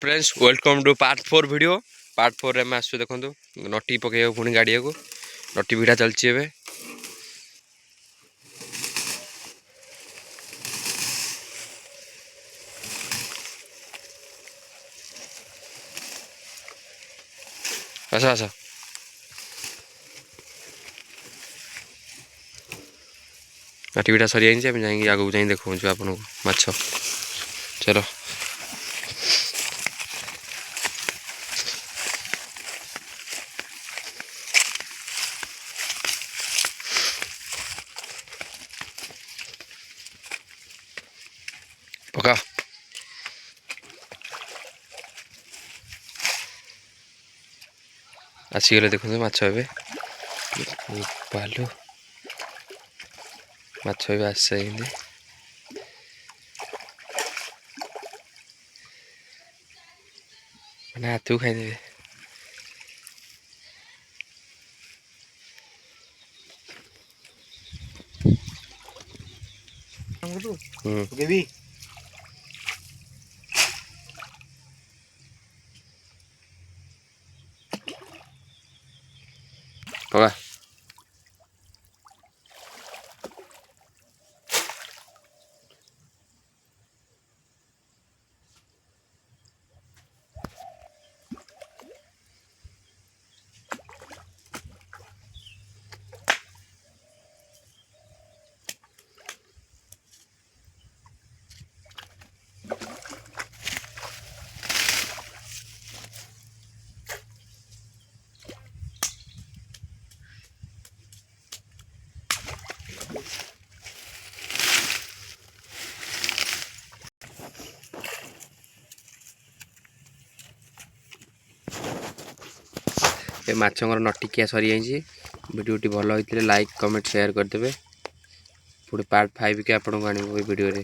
Friends welcome to part 4 video. Part 4 में आसु देखो नटी पकड़ पुणी गाड़िया को नटी भिड़ा चलती है। आस आस नटी भिड़ा सरी जाए आगे जाए देखो आपको माछ। चलो पका आसीगले देखो माछ ए भालू माछ ए आस मैंने हाथ को खाईदे। पका ए माछर नटिकिया सरी जाइए। वीडियोटी भल होते लाइक कमेंट शेयर करदे। पुणी पार्ट 5 के आपको आने वीडियो रे।